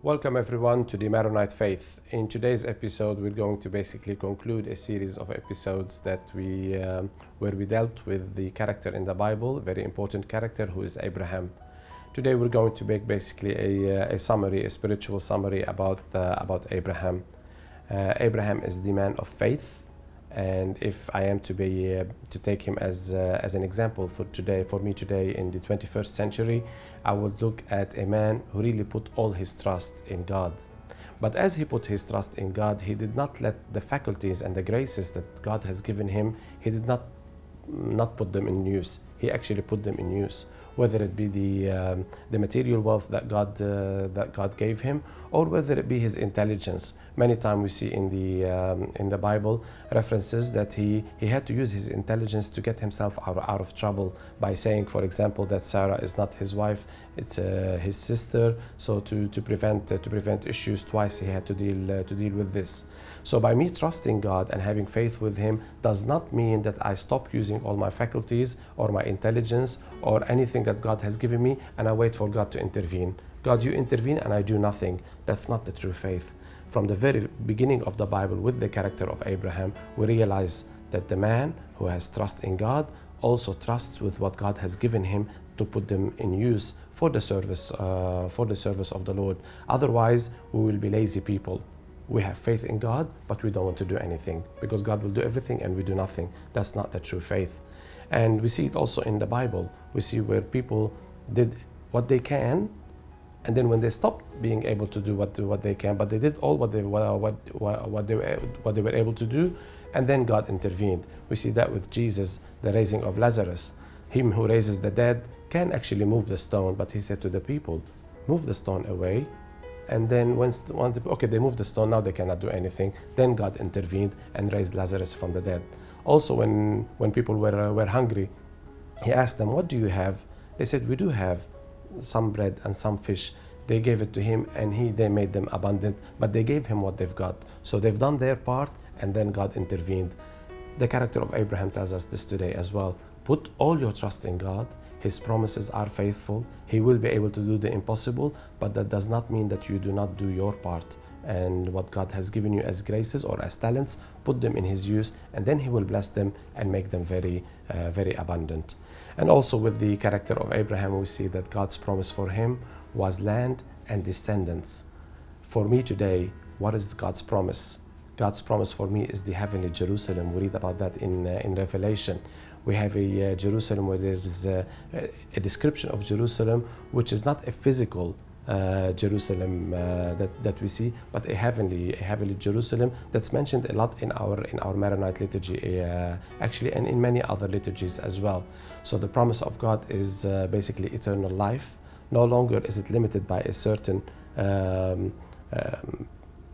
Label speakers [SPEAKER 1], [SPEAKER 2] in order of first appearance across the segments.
[SPEAKER 1] Welcome everyone to the Maronite faith. In today's episode, we're going to basically conclude a series of episodes that where we dealt with the character in the Bible, a very important character who is Abraham. Today we're going to make basically a summary, a spiritual summary about Abraham. Abraham is the man of faith, and if I am to take him as an example for me today in the 21st century, I would look at a man who really put all his trust in God. But as he put his trust in God, he did not let the faculties and the graces that God has given him, he did not put them in use. He actually put them in use, whether it be the material wealth that God gave him, or whether it be his intelligence. Many times we see in the Bible references that he had to use his intelligence to get himself out of trouble by saying, for example, that Sarah is not his wife, it's his sister. So to prevent issues, twice he had to deal with this. So by me trusting God and having faith with Him does not mean that I stop using all my faculties or my intelligence or anything that God has given me and I wait for God to intervene. God, you intervene and I do nothing. That's not the true faith. From the very beginning of the Bible with the character of Abraham, we realize that the man who has trust in God also trusts with what God has given him to put them in use for the service of the Lord. Otherwise, we will be lazy people. We have faith in God, but we don't want to do anything because God will do everything and we do nothing. That's not the true faith. And we see it also in the Bible. We see where people did what they can, and then when they stopped being able to do what they can, but they did all what they were able to do, and then God intervened. We see that with Jesus, the raising of Lazarus. Him who raises the dead can actually move the stone, but he said to the people, move the stone away. And then once they moved the stone, now they cannot do anything. Then God intervened and raised Lazarus from the dead. Also, when people were hungry, he asked them, what do you have? They said, we do have some bread and some fish. They gave it to him and they made them abundant, but they gave him what they've got. So they've done their part and then God intervened. The character of Abraham tells us this today as well. Put all your trust in God. His promises are faithful. He will be able to do the impossible, but that does not mean that you do not do your part. And what God has given you as graces or as talents, put them in His use, and then He will bless them and make them very abundant. And also with the character of Abraham, we see that God's promise for him was land and descendants. For me today, what is God's promise? God's promise for me is the heavenly Jerusalem. We read about that in Revelation. We have a Jerusalem where there is a description of Jerusalem, which is not a physical Jerusalem that we see, but a heavenly Jerusalem that's mentioned a lot in our Maronite liturgy, actually, and in many other liturgies as well. So the promise of God is basically eternal life. No longer is it limited by a certain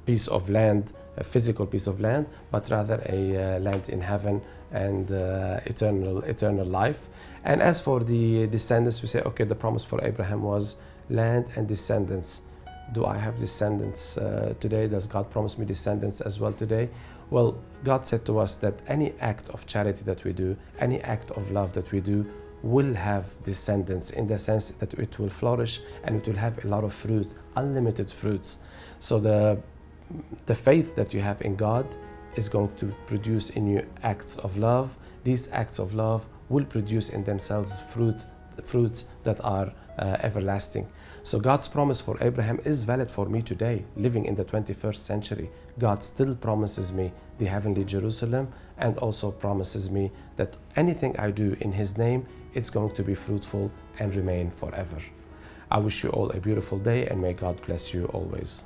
[SPEAKER 1] piece of land, a physical piece of land, but rather a land in heaven and eternal life. And as for the descendants, we say, okay, the promise for Abraham was land and descendants. Do I have descendants today? Does God promise me descendants as well today? Well, God said to us that any act of charity that we do, any act of love that we do, will have descendants, in the sense that it will flourish and it will have a lot of fruit, unlimited fruits. So the faith that you have in God is going to produce in you acts of love. These acts of love will produce in themselves fruits that are everlasting. So God's promise for Abraham is valid for me today, living in the 21st century. God still promises me the heavenly Jerusalem and also promises me that anything I do in His name, it's going to be fruitful and remain forever. I wish you all a beautiful day and may God bless you always.